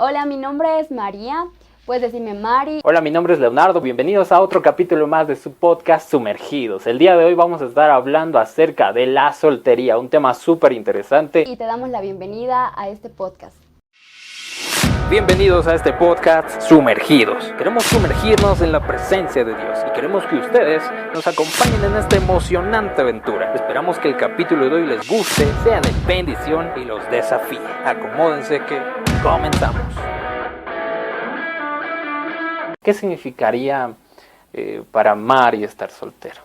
Hola, mi nombre es María, puedes decirme Mari. Hola, mi nombre es Leonardo, bienvenidos a otro capítulo más de su podcast Sumergidos. El día de hoy vamos a estar hablando acerca de la soltería, un tema súper interesante. Y te damos la bienvenida a este podcast. Bienvenidos a este podcast Sumergidos. Queremos sumergirnos en la presencia de Dios y queremos que ustedes nos acompañen en esta emocionante aventura. Esperamos que el capítulo de hoy les guste, sea de bendición y los desafíe. Acomódense que comenzamos. ¿Qué significaría para Mari estar soltero?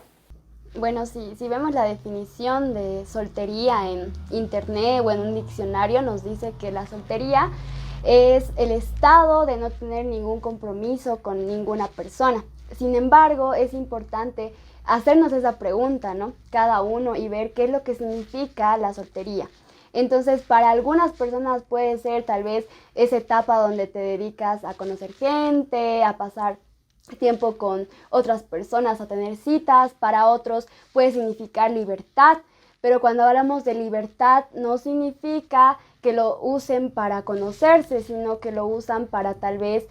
Bueno, si vemos la definición de soltería en internet o en un diccionario, nos dice que la soltería es el estado de no tener ningún compromiso con ninguna persona. Sin embargo, es importante hacernos esa pregunta, ¿no? Cada uno y ver qué es lo que significa la soltería. Entonces, para algunas personas puede ser tal vez esa etapa donde te dedicas a conocer gente, a pasar tiempo con otras personas, a tener citas. Para otros puede significar libertad, pero cuando hablamos de libertad no significa que lo usen para conocerse, sino que lo usan para tal vez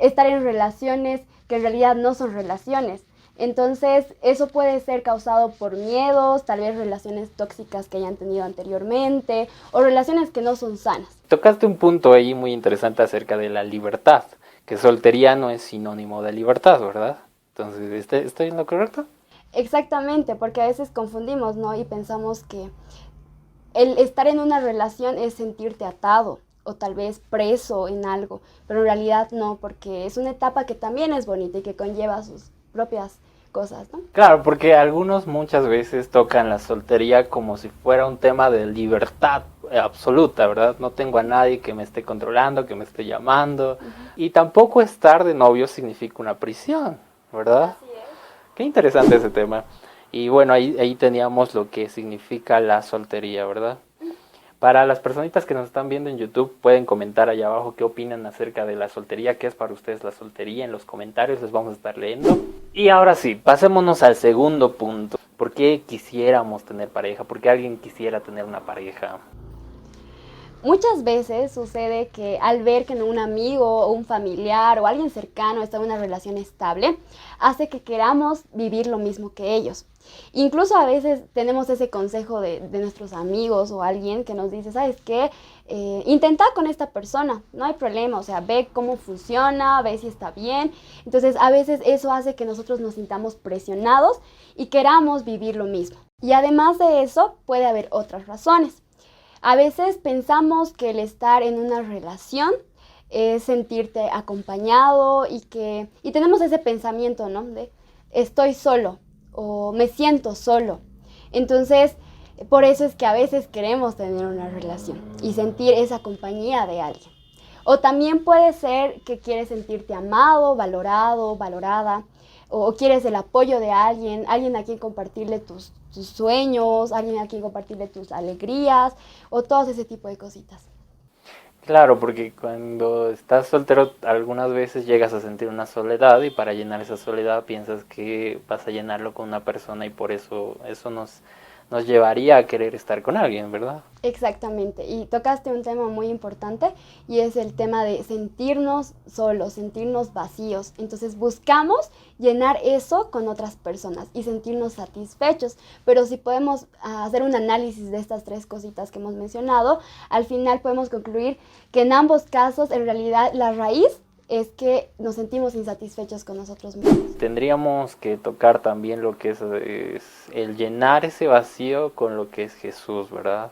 estar en relaciones que en realidad no son relaciones. Entonces, eso puede ser causado por miedos, tal vez relaciones tóxicas que hayan tenido anteriormente o relaciones que no son sanas. Tocaste un punto ahí muy interesante acerca de la libertad, que soltería no es sinónimo de libertad, ¿verdad? Entonces, ¿estoy en lo correcto? Exactamente, porque a veces confundimos, ¿no? Y pensamos que el estar en una relación es sentirte atado o tal vez preso en algo, pero en realidad no, porque es una etapa que también es bonita y que conlleva sus propias cosas, ¿no? Claro, porque algunos muchas veces tocan la soltería como si fuera un tema de libertad absoluta, ¿verdad? No tengo a nadie que me esté controlando, que me esté llamando. Y tampoco estar de novio significa una prisión, ¿verdad? Así es. Qué interesante ese tema. Y bueno, ahí teníamos lo que significa la soltería, ¿verdad? Para las personitas que nos están viendo en YouTube, pueden comentar allá abajo qué opinan acerca de la soltería, qué es para ustedes la soltería, en los comentarios les vamos a estar leyendo. Y ahora sí, pasémonos al segundo punto. ¿Por qué quisiéramos tener pareja? ¿Por qué alguien quisiera tener una pareja? Muchas veces sucede que al ver que un amigo o un familiar o alguien cercano está en una relación estable, hace que queramos vivir lo mismo que ellos. Incluso a veces tenemos ese consejo de nuestros amigos o alguien que nos dice, ¿sabes qué? Intenta con esta persona, no hay problema, o sea, ve cómo funciona, ve si está bien. Entonces a veces eso hace que nosotros nos sintamos presionados y queramos vivir lo mismo. Y además de eso puede haber otras razones. A veces pensamos que el estar en una relación es sentirte acompañado y tenemos ese pensamiento, ¿no? De estoy solo o me siento solo. Entonces, por eso es que a veces queremos tener una relación y sentir esa compañía de alguien. O también puede ser que quieres sentirte amado, valorado, valorada, o quieres el apoyo de alguien a quien compartirle tus sueños, alguien a quien compartirle tus alegrías, o todo ese tipo de cositas. Claro, porque cuando estás soltero algunas veces llegas a sentir una soledad y para llenar esa soledad piensas que vas a llenarlo con una persona y por eso nos llevaría a querer estar con alguien, ¿verdad? Exactamente, y tocaste un tema muy importante y es el tema de sentirnos solos, sentirnos vacíos. Entonces buscamos llenar eso con otras personas y sentirnos satisfechos, pero si podemos hacer un análisis de estas tres cositas que hemos mencionado, al final podemos concluir que en ambos casos en realidad la raíz es que nos sentimos insatisfechos con nosotros mismos. Tendríamos que tocar también lo que es el llenar ese vacío con lo que es Jesús, ¿verdad?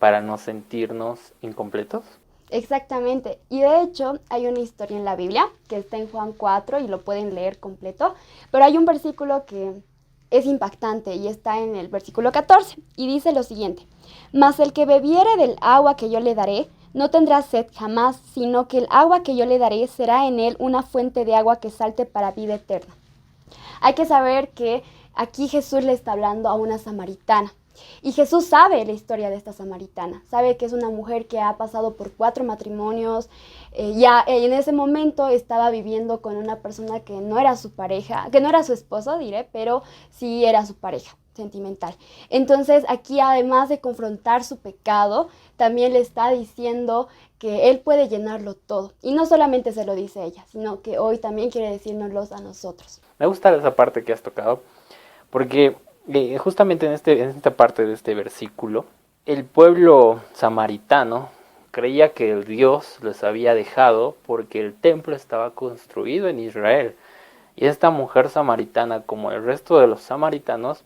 Para no sentirnos incompletos. Exactamente, y de hecho hay una historia en la Biblia que está en Juan 4 y lo pueden leer completo, pero hay un versículo que es impactante y está en el versículo 14 y dice lo siguiente: mas el que bebiere del agua que yo le daré no tendrá sed jamás, sino que el agua que yo le daré será en él una fuente de agua que salte para vida eterna. Hay que saber que aquí Jesús le está hablando a una samaritana. Y Jesús sabe la historia de esta samaritana, sabe que es una mujer que ha pasado por 4 matrimonios, en ese momento estaba viviendo con una persona que no era su pareja, que no era su esposo, diré, pero sí era su pareja. sentimental. Entonces aquí, además de confrontar su pecado, también le está diciendo que Él puede llenarlo todo. Y no solamente se lo dice ella, sino que hoy también quiere decírnoslo a nosotros. Me gusta esa parte que has tocado, porque justamente en esta parte de este versículo, el pueblo samaritano creía que el Dios les había dejado porque el templo estaba construido en Israel. Y esta mujer samaritana, como el resto de los samaritanos,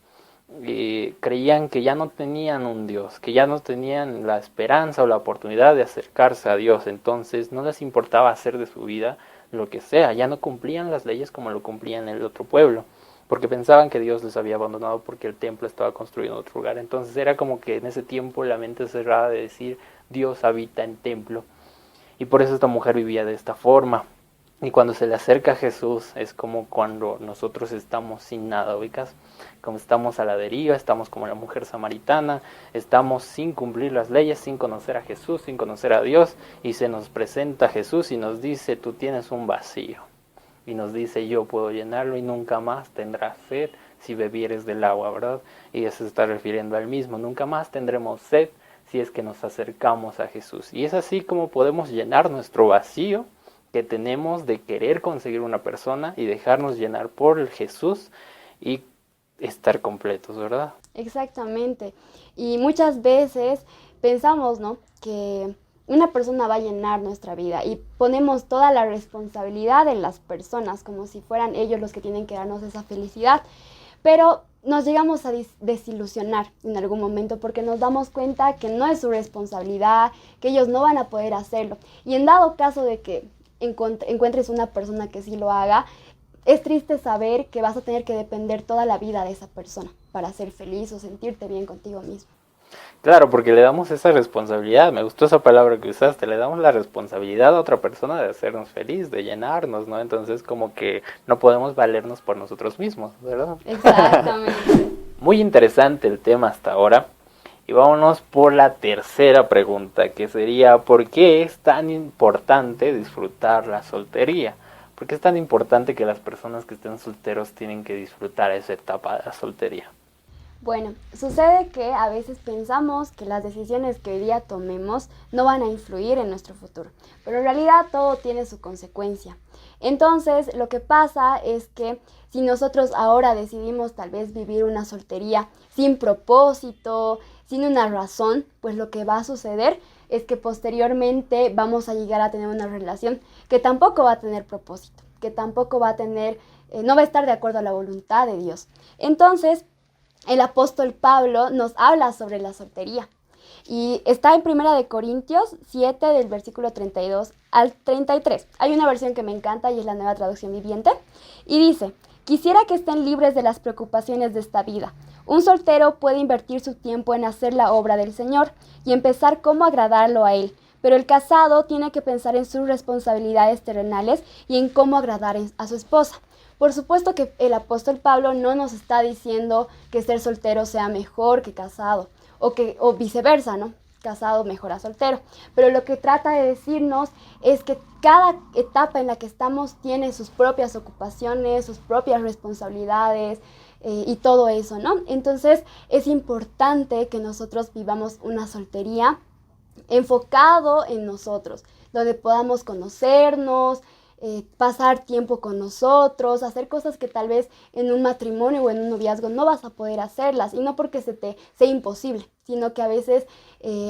creían que ya no tenían un Dios, que ya no tenían la esperanza o la oportunidad de acercarse a Dios. Entonces no les importaba hacer de su vida lo que sea, ya no cumplían las leyes como lo cumplían el otro pueblo, porque pensaban que Dios les había abandonado porque el templo estaba construido en otro lugar. Entonces era como que en ese tiempo la mente cerrada de decir Dios habita en templo, y por eso esta mujer vivía de esta forma. Y cuando se le acerca a Jesús es como cuando nosotros estamos sin nada, ubicas, como estamos a la deriva, estamos como la mujer samaritana, estamos sin cumplir las leyes, sin conocer a Jesús, sin conocer a Dios, y se nos presenta Jesús y nos dice, tú tienes un vacío, y nos dice, yo puedo llenarlo y nunca más tendrás sed si bebieres del agua, ¿verdad? Y eso se está refiriendo al mismo, nunca más tendremos sed si es que nos acercamos a Jesús. Y es así como podemos llenar nuestro vacío que tenemos de querer conseguir una persona y dejarnos llenar por el Jesús y estar completos, ¿verdad? Exactamente. Y muchas veces pensamos, ¿no?, que una persona va a llenar nuestra vida y ponemos toda la responsabilidad en las personas como si fueran ellos los que tienen que darnos esa felicidad. Pero nos llegamos a desilusionar en algún momento porque nos damos cuenta que no es su responsabilidad, que ellos no van a poder hacerlo. Y en dado caso de que encuentres una persona que sí lo haga, es triste saber que vas a tener que depender toda la vida de esa persona para ser feliz o sentirte bien contigo mismo. Claro, porque le damos esa responsabilidad, me gustó esa palabra que usaste, le damos la responsabilidad a otra persona de hacernos feliz, de llenarnos, ¿no? Entonces como que no podemos valernos por nosotros mismos, ¿verdad? Exactamente. Muy interesante el tema hasta ahora. Y vámonos por la tercera pregunta, que sería, ¿por qué es tan importante disfrutar la soltería? ¿Por qué es tan importante que las personas que estén solteros tienen que disfrutar esa etapa de la soltería? Bueno, sucede que a veces pensamos que las decisiones que hoy día tomemos no van a influir en nuestro futuro, pero en realidad todo tiene su consecuencia. Entonces, lo que pasa es que si nosotros ahora decidimos tal vez vivir una soltería sin propósito, sin una razón, pues lo que va a suceder es que posteriormente vamos a llegar a tener una relación que tampoco va a tener propósito, que tampoco va a tener, no va a estar de acuerdo a la voluntad de Dios. Entonces, el apóstol Pablo nos habla sobre la soltería y está en 1 Corintios 7 del versículo 32 al 33. Hay una versión que me encanta y es la Nueva Traducción Viviente y dice: quisiera que estén libres de las preocupaciones de esta vida. Un soltero puede invertir su tiempo en hacer la obra del Señor y empezar cómo agradarlo a Él, pero el casado tiene que pensar en sus responsabilidades terrenales y en cómo agradar a su esposa. Por supuesto que el apóstol Pablo no nos está diciendo que ser soltero sea mejor que casado, o viceversa, ¿no? Casado mejor a soltero. Pero lo que trata de decirnos es que cada etapa en la que estamos tiene sus propias ocupaciones, sus propias responsabilidades y todo eso, ¿no? Entonces es importante que nosotros vivamos una soltería enfocado en nosotros, donde podamos conocernos, pasar tiempo con nosotros, hacer cosas que tal vez en un matrimonio o en un noviazgo no vas a poder hacerlas, y no porque se te sea imposible, sino que a veces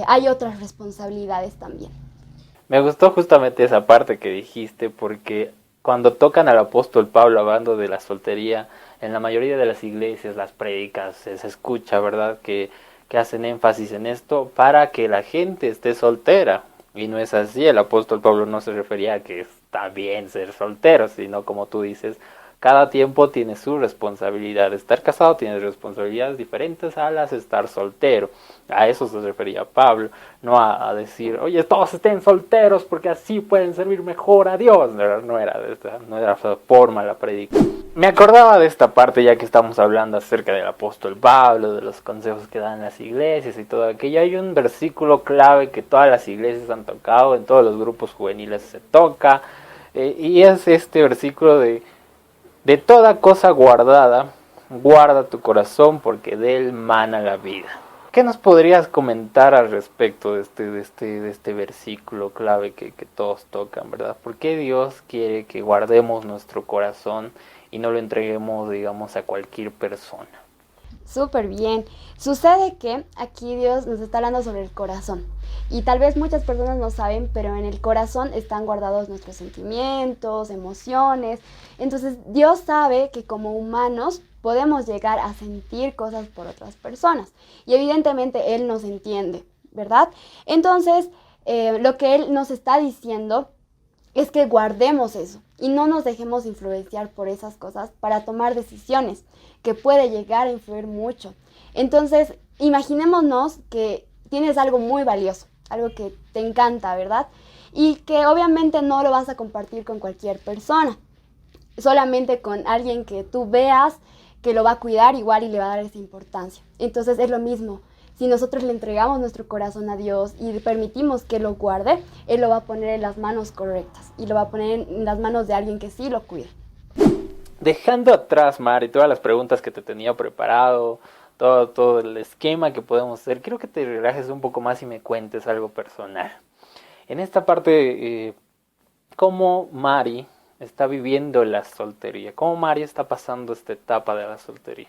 hay otras responsabilidades también. Me gustó justamente esa parte que dijiste, porque cuando tocan al apóstol Pablo hablando de la soltería, en la mayoría de las iglesias, las prédicas, se escucha, ¿verdad?, que hacen énfasis en esto para que la gente esté soltera. Y no es así, el apóstol Pablo no se refería a que está bien ser soltero, sino como tú dices, cada tiempo tiene su responsabilidad. Estar casado tiene responsabilidades diferentes a las de estar soltero. A eso se refería Pablo, no a decir, oye, todos estén solteros porque así pueden servir mejor a Dios. No era de esa forma la predica. Me acordaba de esta parte ya que estamos hablando acerca del apóstol Pablo, de los consejos que dan las iglesias y todo aquello. Hay un versículo clave que todas las iglesias han tocado, en todos los grupos juveniles se toca, y es este versículo de toda cosa guardada guarda tu corazón porque de él mana la vida. ¿Qué nos podrías comentar al respecto de este versículo clave que todos tocan, verdad? ¿Por qué Dios quiere que guardemos nuestro corazón y no lo entreguemos, digamos, a cualquier persona? Súper bien. Sucede que aquí Dios nos está hablando sobre el corazón. Y tal vez muchas personas no saben, pero en el corazón están guardados nuestros sentimientos, emociones. Entonces Dios sabe que como humanos podemos llegar a sentir cosas por otras personas. Y evidentemente Él nos entiende, ¿verdad? Entonces, lo que Él nos está diciendo es que guardemos eso y no nos dejemos influenciar por esas cosas para tomar decisiones que puede llegar a influir mucho. Entonces, imaginémonos que tienes algo muy valioso, algo que te encanta, ¿verdad? Y que obviamente no lo vas a compartir con cualquier persona, solamente con alguien que tú veas que lo va a cuidar igual y le va a dar esa importancia. Entonces es lo mismo. Si nosotros le entregamos nuestro corazón a Dios y permitimos que lo guarde, Él lo va a poner en las manos correctas y lo va a poner en las manos de alguien que sí lo cuide. Dejando atrás, Mari, todas las preguntas que te tenía preparado, todo el esquema que podemos hacer, quiero que te relajes un poco más y me cuentes algo personal. En esta parte, ¿cómo Mari está viviendo la soltería? ¿Cómo Mari está pasando esta etapa de la soltería?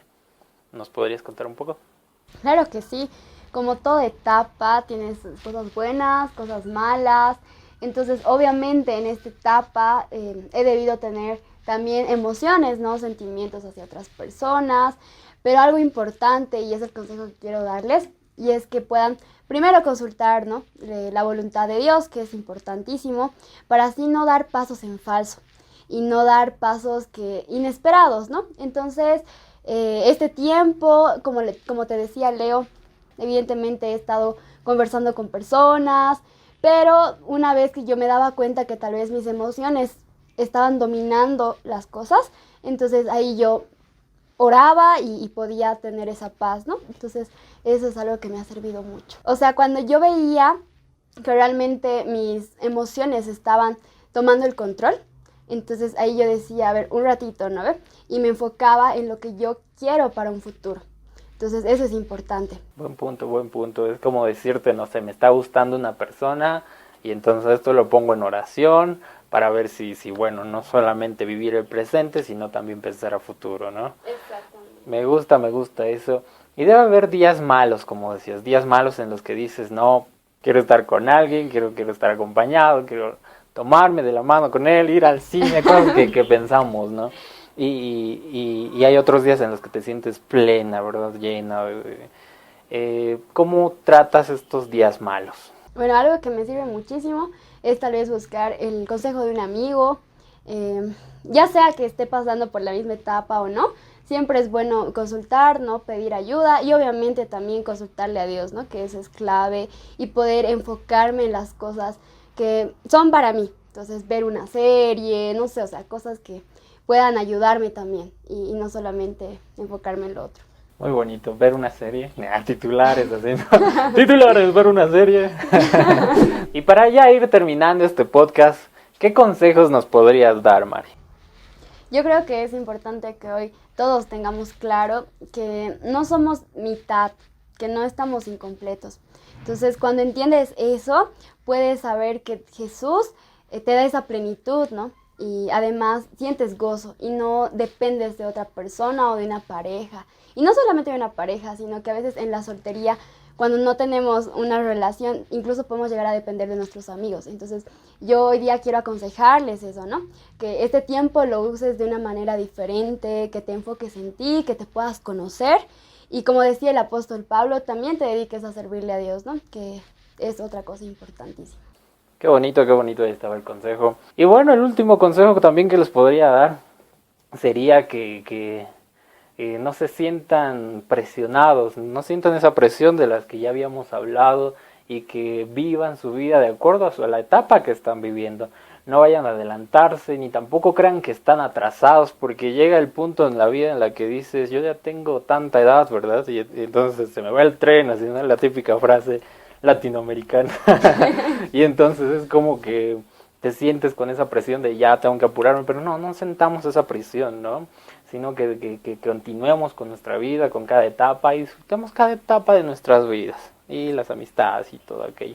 ¿Nos podrías contar un poco? Claro que sí, como toda etapa tienes cosas buenas, cosas malas, entonces obviamente en esta etapa he debido tener también emociones, ¿no? Sentimientos hacia otras personas, pero algo importante y es el consejo que quiero darles y es que puedan primero consultar, ¿no? La voluntad de Dios, que es importantísimo, para así no dar pasos en falso y no dar pasos inesperados, ¿no? Entonces, este tiempo, como te decía Leo, evidentemente he estado conversando con personas, pero una vez que yo me daba cuenta que tal vez mis emociones estaban dominando las cosas, entonces ahí yo oraba y podía tener esa paz, ¿no? Entonces eso es algo que me ha servido mucho. O sea, cuando yo veía que realmente mis emociones estaban tomando el control, entonces ahí yo decía, a ver, un ratito, ¿no? Y me enfocaba en lo que yo quiero para un futuro. Entonces eso es importante. Buen punto. Es como decirte, no sé, me está gustando una persona y entonces esto lo pongo en oración para ver si bueno, no solamente vivir el presente, sino también pensar a futuro, ¿no? Exactamente. Me gusta eso. Y debe haber días malos, como decías, días malos en los que dices, no, quiero estar con alguien, quiero estar acompañado, quiero tomarme de la mano con él, ir al cine, cosas que pensamos, ¿no? Y hay otros días en los que te sientes plena, ¿verdad? Llena. ¿Cómo tratas estos días malos? Bueno, algo que me sirve muchísimo es tal vez buscar el consejo de un amigo, ya sea que esté pasando por la misma etapa o no. Siempre es bueno consultar, ¿no? Pedir ayuda y obviamente también consultarle a Dios, ¿no? Que eso es clave y poder enfocarme en las cosas que son para mí. Entonces, ver una serie, no sé, o sea, cosas que puedan ayudarme también y no solamente enfocarme en lo otro. Muy bonito, ver una serie, titulares así, ¿no? Titulares, ver una serie. Y para ya ir terminando este podcast, ¿qué consejos nos podrías dar, Mari? Yo creo que es importante que hoy todos tengamos claro que no somos mitad, que no estamos incompletos. Entonces, cuando entiendes eso, puedes saber que Jesús te da esa plenitud, ¿no? Y además sientes gozo y no dependes de otra persona o de una pareja. Y no solamente de una pareja, sino que a veces en la soltería, cuando no tenemos una relación, incluso podemos llegar a depender de nuestros amigos. Entonces, yo hoy día quiero aconsejarles eso, ¿no? Que este tiempo lo uses de una manera diferente, que te enfoques en ti, que te puedas conocer. Y como decía el apóstol Pablo, también te dediques a servirle a Dios, ¿no? Que es otra cosa importantísima. Qué bonito, ahí estaba el consejo. Y bueno, el último consejo también que les podría dar sería que no se sientan presionados, no sientan esa presión de las que ya habíamos hablado y que vivan su vida de acuerdo a la etapa que están viviendo. No vayan a adelantarse ni tampoco crean que están atrasados, porque llega el punto en la vida en la que dices, yo ya tengo tanta edad, ¿verdad? Y entonces se me va el tren, así, ¿no? La típica frase latinoamericana. Y entonces es como que te sientes con esa presión de ya tengo que apurarme, pero no sentamos esa presión, ¿no? sino que continuemos con nuestra vida, con cada etapa y disfrutemos cada etapa de nuestras vidas y las amistades y todo aquello.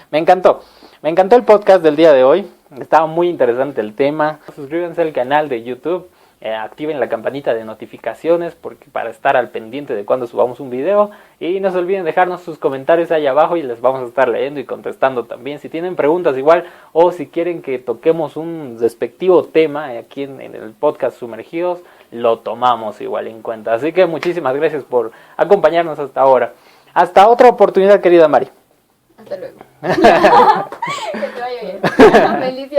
Me encantó el podcast del día de hoy, estaba muy interesante el tema. Suscríbanse al canal de YouTube, activen la campanita de notificaciones para estar al pendiente de cuando subamos un video y no se olviden dejarnos sus comentarios ahí abajo y les vamos a estar leyendo y contestando también. Si tienen preguntas igual o si quieren que toquemos un respectivo tema aquí en el podcast Sumergidos, lo tomamos igual en cuenta. Así que muchísimas gracias por acompañarnos hasta ahora. Hasta otra oportunidad, querida Mari. Hasta luego. Que te vaya bien. Bendiciones.